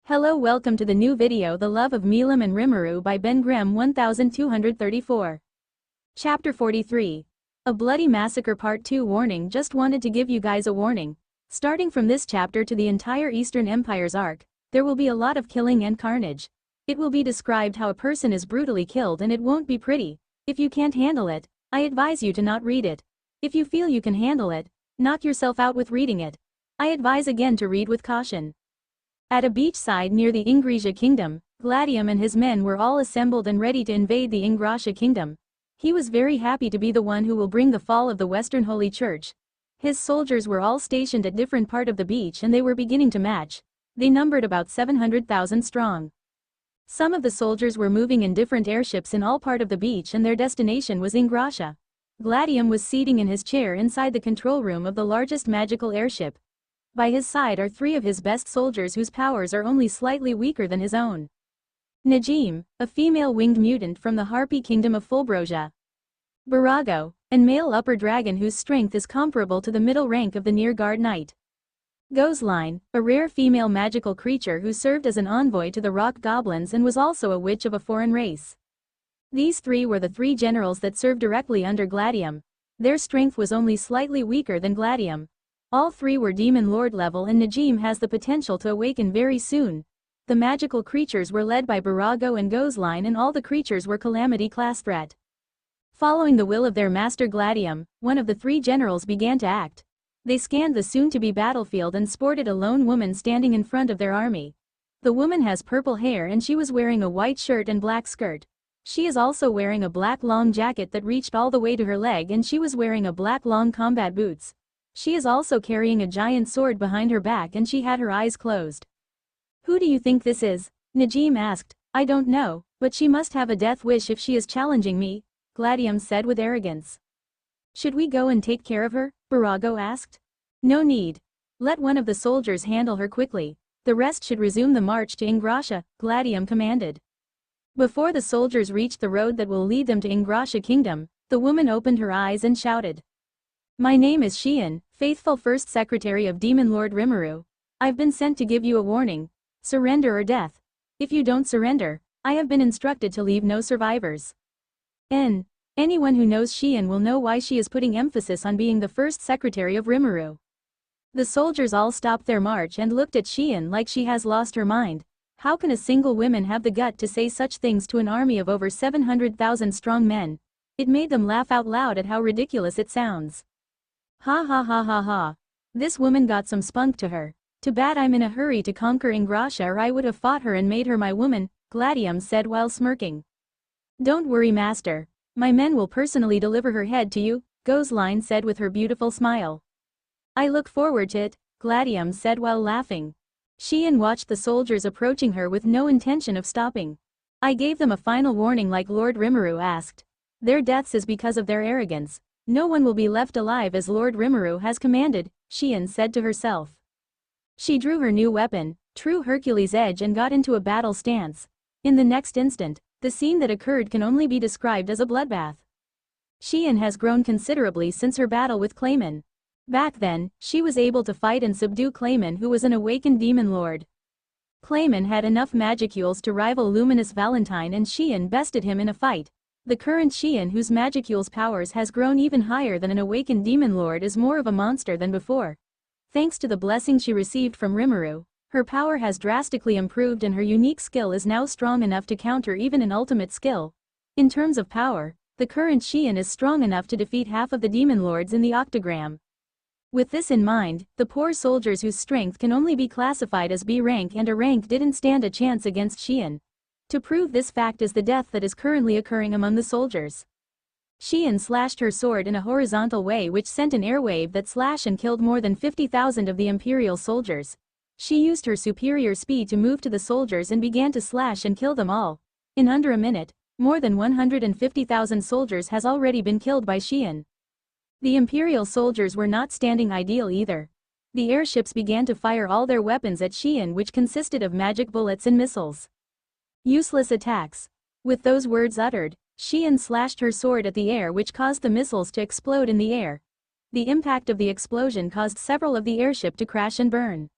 Hello, welcome to the new video The Love of Milim and Rimuru by BenGrem1234. Chapter 43. A Bloody Massacre Part 2 Warning. Just wanted to give you guys a warning. Starting from this chapter to the entire Eastern Empire's arc, there will be a lot of killing and carnage. It will be described how a person is brutally killed and it won't be pretty. If you can't handle it, I advise you to not read it. If you feel you can handle it, knock yourself out with reading it. I advise again to read with caution. At a beachside near the Ingrasha kingdom, Gladium and his men were all assembled and ready to invade the Ingrasha kingdom. He was very happy to be the one who will bring the fall of the Western Holy Church. His soldiers were all stationed at different part of the beach and they were beginning to match. They numbered about 700,000 strong. Some of the soldiers were moving in different airships in all part of the beach and their destination was Ingrasha. Gladium was seating in his chair inside the control room of the largest magical airship. By his side are three of his best soldiers whose powers are only slightly weaker than his own. Najim, a female winged mutant from the Harpy kingdom of Fulbrosia. Barago, a male upper dragon whose strength is comparable to the middle rank of the Near-Guard Knight. Gozline, a rare female magical creature who served as an envoy to the rock goblins and was also a witch of a foreign race. These three were the three generals that served directly under Gladium. Their strength was only slightly weaker than Gladium. All three were Demon Lord level and Najim has the potential to awaken very soon. The magical creatures were led by Barago and Gozline and all the creatures were Calamity class threat. Following the will of their master Gladium, one of the three generals began to act. They scanned the soon-to-be battlefield and sported a lone woman standing in front of their army. The woman has purple hair and she was wearing a white shirt and black skirt. She is also wearing a black long jacket that reached all the way to her leg and she was wearing a black long combat boots. She is also carrying a giant sword behind her back and she had her eyes closed. "Who do you think this is?" Najim asked. "I don't know, but she must have a death wish if she is challenging me," Gladium said with arrogance. "Should we go and take care of her?" Barago asked. "No need. Let one of the soldiers handle her quickly. The rest should resume the march to Ingrasha," Gladium commanded. Before the soldiers reached the road that will lead them to Ingrasha kingdom, the woman opened her eyes and shouted. "My name is Xian, faithful first secretary of Demon Lord Rimuru. I've been sent to give you a warning. Surrender or death. If you don't surrender, I have been instructed to leave no survivors." Anyone who knows Xian will know why she is putting emphasis on being the first secretary of Rimuru. The soldiers all stopped their march and looked at Xian like she has lost her mind. How can a single woman have the gut to say such things to an army of over 700,000 strong men? It made them laugh out loud at how ridiculous it sounds. "Ha ha ha ha ha. This woman got some spunk to her. Too bad I'm in a hurry to conquer Ingrasha or I would have fought her and made her my woman," Gladium said while smirking. "Don't worry, master. My men will personally deliver her head to you," Gozline said with her beautiful smile. "I look forward to it," Gladium said while laughing. Xian watched the soldiers approaching her with no intention of stopping. "I gave them a final warning like Lord Rimuru asked. Their deaths is because of their arrogance. No one will be left alive as Lord Rimuru has commanded," Xian said to herself. She drew her new weapon, true Hercules edge, and got into a battle stance. In the next instant, the scene that occurred can only be described as a bloodbath. Xian has grown considerably since her battle with Clayman. Back then, she was able to fight and subdue Clayman, who was an awakened demon lord. Clayman had enough magicules to rival Luminous Valentine and Xian bested him in a fight. The current Xian, whose magicules powers has grown even higher than an awakened demon lord, is more of a monster than before. Thanks to the blessing she received from Rimuru, her power has drastically improved and her unique skill is now strong enough to counter even an ultimate skill. In terms of power, the current Xian is strong enough to defeat half of the demon lords in the octagram. With this in mind, the poor soldiers whose strength can only be classified as B rank and A rank didn't stand a chance against Xian. To prove this fact is the death that is currently occurring among the soldiers. Xian slashed her sword in a horizontal way which sent an airwave that slashed and killed more than 50,000 of the Imperial soldiers. She used her superior speed to move to the soldiers and began to slash and kill them all. In under a minute, more than 150,000 soldiers has already been killed by Xian. The Imperial soldiers were not standing ideal either. The airships began to fire all their weapons at Xian, which consisted of magic bullets and missiles. Useless attacks. With those words uttered, Xian slashed her sword at the air, which caused the missiles to explode in the air. The impact of the explosion caused several of the airship to crash and burn.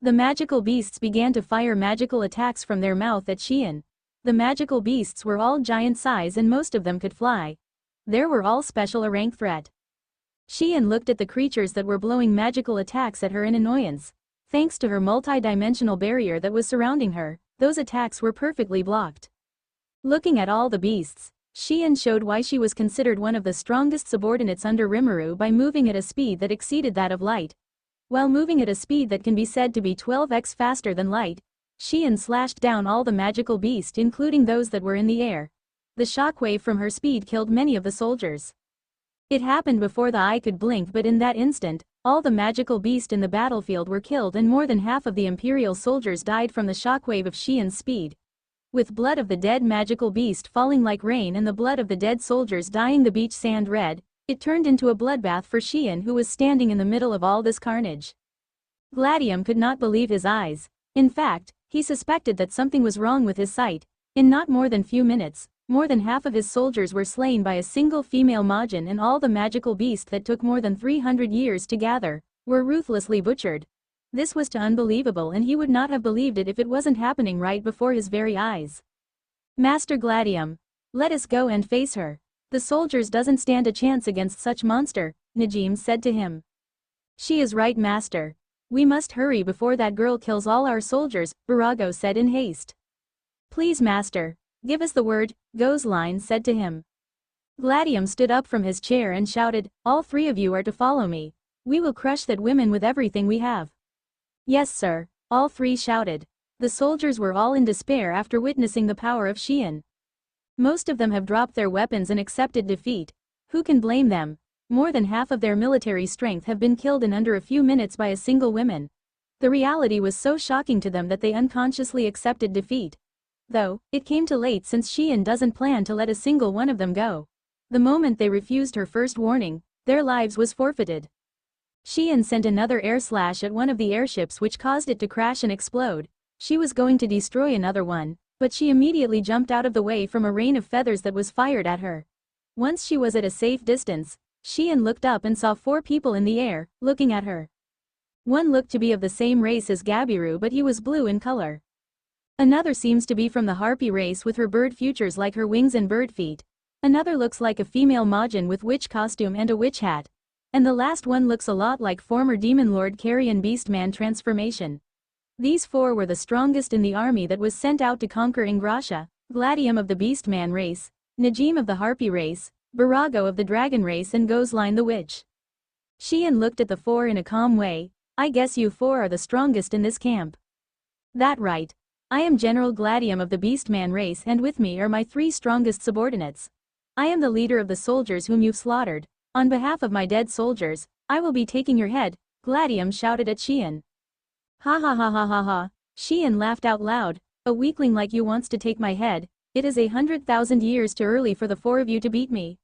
The magical beasts began to fire magical attacks from their mouth at Xian. The magical beasts were all giant size and most of them could fly. They were all special a rank threat. Xian looked at the creatures that were blowing magical attacks at her in annoyance. Thanks to her multi-dimensional barrier that was surrounding her, those attacks were perfectly blocked. Looking at all the beasts, Xian showed why she was considered one of the strongest subordinates under Rimuru by moving at a speed that exceeded that of light. While moving at a speed that can be said to be 12x faster than light, Xian slashed down all the magical beasts including those that were in the air. The shockwave from her speed killed many of the soldiers. It happened before the eye could blink, but in that instant, all the magical beasts in the battlefield were killed and more than half of the Imperial soldiers died from the shockwave of Xian's speed. With blood of the dead magical beast falling like rain and the blood of the dead soldiers dyeing the beach sand red, it turned into a bloodbath for Xian, who was standing in the middle of all this carnage. Gladium could not believe his eyes. In fact, he suspected that something was wrong with his sight. In not more than few minutes, more than half of his soldiers were slain by a single female Majin, and all the magical beasts that took more than 300 years to gather were ruthlessly butchered. This was too unbelievable, and he would not have believed it if it wasn't happening right before his very eyes. Master Gladium, let us go and face her. The soldiers doesn't stand a chance against such monster, Najim said to him. She is right, master. We must hurry before that girl kills all our soldiers, Barago said in haste. Please master, give us the word, Gozline said to him. Gladium stood up from his chair and shouted, all three of you are to follow me. We will crush that woman with everything we have. Yes sir, all three shouted. The soldiers were all in despair after witnessing the power of Xian. Most of them have dropped their weapons and accepted defeat. Who can blame them? More than half of their military strength have been killed in under a few minutes by a single woman. The reality was so shocking to them that they unconsciously accepted defeat. Though, it came too late, since Xian doesn't plan to let a single one of them go. The moment they refused her first warning, their lives was forfeited. Xian sent another air slash at one of the airships, which caused it to crash and explode. She was going to destroy another one, but she immediately jumped out of the way from a rain of feathers that was fired at her. Once she was at a safe distance, Xian looked up and saw 4 people in the air, looking at her. One looked to be of the same race as Gabiru, but he was blue in color. Another seems to be from the harpy race with her bird features like her wings and bird feet. Another looks like a female Majin with witch costume and a witch hat. And the last one looks a lot like former Demon Lord Carrion Beastman transformation. These 4 were the strongest in the army that was sent out to conquer Ingrasha, Gladium of the Beastman race, Najim of the harpy race, Barago of the dragon race, and Gozline the witch. Xian looked at the 4 in a calm way. I guess you 4 are the strongest in this camp. That right. I am General Gladium of the Beastman race, and with me are my 3 strongest subordinates. I am the leader of the soldiers whom you've slaughtered. On behalf of my dead soldiers, I will be taking your head, Gladium shouted at Xian. Ha ha ha ha ha ha. Xian laughed out loud. A weakling like you wants to take my head. It is 100,000 years too early for the 4 of you to beat me.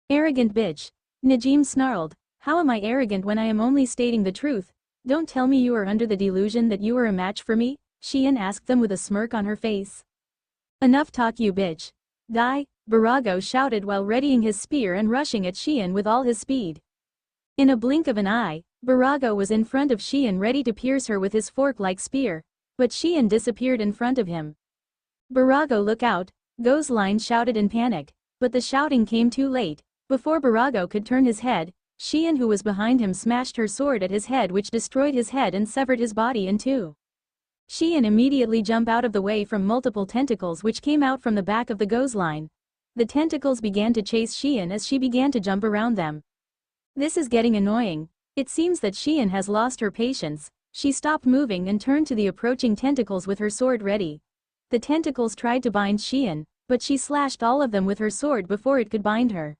Arrogant bitch. Najim snarled. How am I arrogant when I am only stating the truth? Don't tell me you are under the delusion that you are a match for me, Xian asked them with a smirk on her face. Enough talk, you bitch. Die, Barago shouted while readying his spear and rushing at Xian with all his speed. In a blink of an eye, Barago was in front of Xian ready to pierce her with his fork-like spear, but Xian disappeared in front of him. Barago, look out, Gozline shouted in panic, but the shouting came too late. Before Barago could turn his head, Xian, who was behind him, smashed her sword at his head, which destroyed his head and severed his body in 2. Xian immediately jumped out of the way from multiple tentacles which came out from the back of the Gozline. The tentacles began to chase Xian as she began to jump around them. This is getting annoying. It seems that Xian has lost her patience. She stopped moving and turned to the approaching tentacles with her sword ready. The tentacles tried to bind Xian, but she slashed all of them with her sword before it could bind her.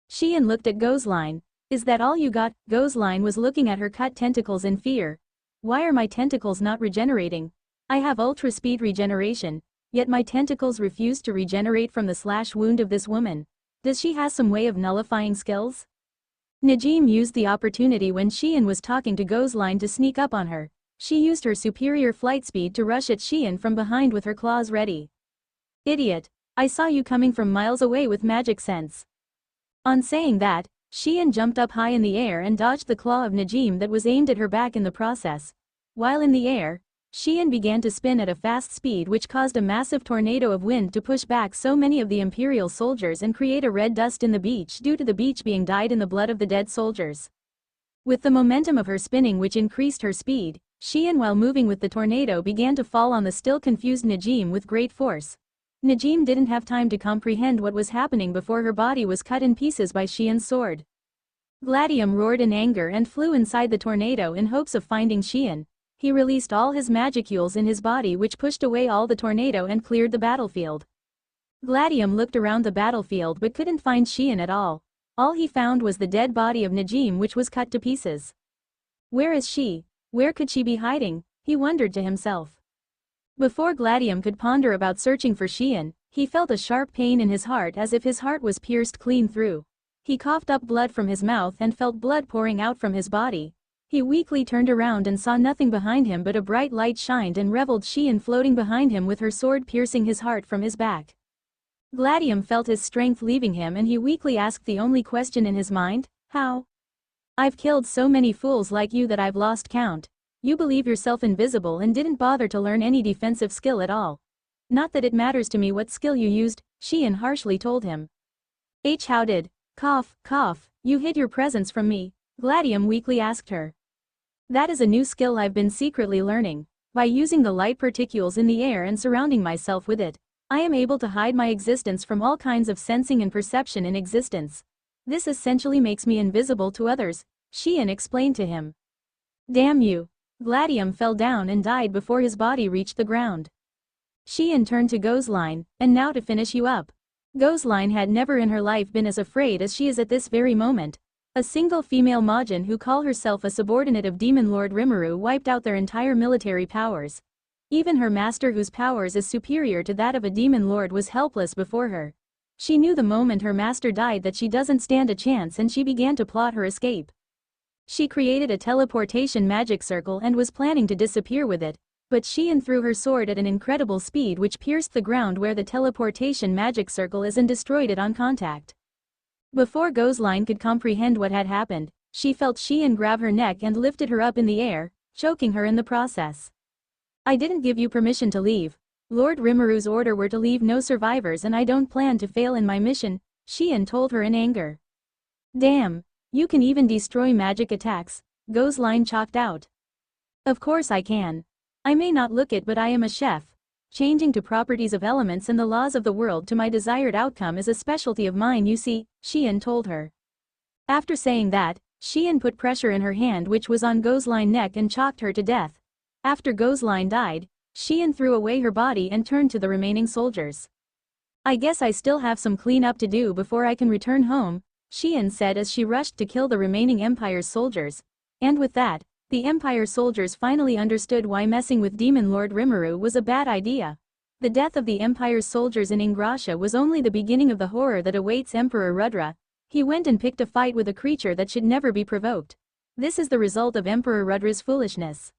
Xian looked at Gozline. Is that all you got? Gozline was looking at her cut tentacles in fear. Why are my tentacles not regenerating? I have ultra speed regeneration, yet my tentacles refuse to regenerate from the slash wound of this woman. Does she have some way of nullifying skills? Najim used the opportunity when Xian was talking to Gozline to sneak up on her. She used her superior flight speed to rush at Xian from behind with her claws ready. Idiot, I saw you coming from miles away with magic sense. On saying that, Xian jumped up high in the air and dodged the claw of Najim that was aimed at her back in the process. While in the air, Xian began to spin at a fast speed, which caused a massive tornado of wind to push back so many of the Imperial soldiers and create a red dust in the beach due to the beach being dyed in the blood of the dead soldiers. With the momentum of her spinning, which increased her speed, Xian, while moving with the tornado, began to fall on the still confused Najim with great force. Najim didn't have time to comprehend what was happening before her body was cut in pieces by Xian's sword. Gladium roared in anger and flew inside the tornado in hopes of finding Xian. He released all his magicules in his body, which pushed away all the tornado and cleared the battlefield. Gladium looked around the battlefield but couldn't find Xian at all. All he found was the dead body of Najim, which was cut to pieces. Where is she? Where could she be hiding? He wondered to himself. Before Gladium could ponder about searching for Xian, he felt a sharp pain in his heart, as if his heart was pierced clean through. He coughed up blood from his mouth and felt blood pouring out from his body. He weakly turned around and saw nothing behind him but a bright light shined and reveled Xian floating behind him with her sword piercing his heart from his back. Gladium felt his strength leaving him and he weakly asked the only question in his mind, how? I've killed so many fools like you that I've lost count. You believe yourself invisible and didn't bother to learn any defensive skill at all. Not that it matters to me what skill you used, Xian harshly told him. How did? Cough, cough, you hid your presence from me? Gladium weakly asked her. That is a new skill I've been secretly learning. By using the light particles in the air and surrounding myself with it, I am able to hide my existence from all kinds of sensing and perception in existence. This essentially makes me invisible to others, Xian explained to him. Damn you! Gladium fell down and died before his body reached the ground. Xian turned to Gozline, and now to finish you up. Gozline had never in her life been as afraid as she is at this very moment. A single female Majin who call herself a subordinate of Demon Lord Rimuru wiped out their entire military powers. Even her master, whose powers is superior to that of a demon lord, was helpless before her. She knew the moment her master died that she doesn't stand a chance, and she began to plot her escape. She created a teleportation magic circle and was planning to disappear with it, but Xian threw her sword at an incredible speed which pierced the ground where the teleportation magic circle is and destroyed it on contact. Before Gozline could comprehend what had happened, she felt Xian grab her neck and lifted her up in the air, choking her in the process. I didn't give you permission to leave. Lord Rimuru's order were to leave no survivors, and I don't plan to fail in my mission, Xian told her in anger. Damn, you can even destroy magic attacks, Gozline chalked out. Of course I can. I may not look it, but I am a chef. Changing to properties of elements and the laws of the world to my desired outcome is a specialty of mine, you see, Xian told her. After saying that, Xian put pressure in her hand which was on Gozline's neck and chalked her to death. After Gozline died, Xian threw away her body and turned to the remaining soldiers. I guess I still have some cleanup to do before I can return home, Xian said as she rushed to kill the remaining Empire's soldiers. And with that, the Empire soldiers finally understood why messing with Demon Lord Rimuru was a bad idea. The death of the Empire's soldiers in Ingrassia was only the beginning of the horror that awaits Emperor Rudra. He went and picked a fight with a creature that should never be provoked. This is the result of Emperor Rudra's foolishness.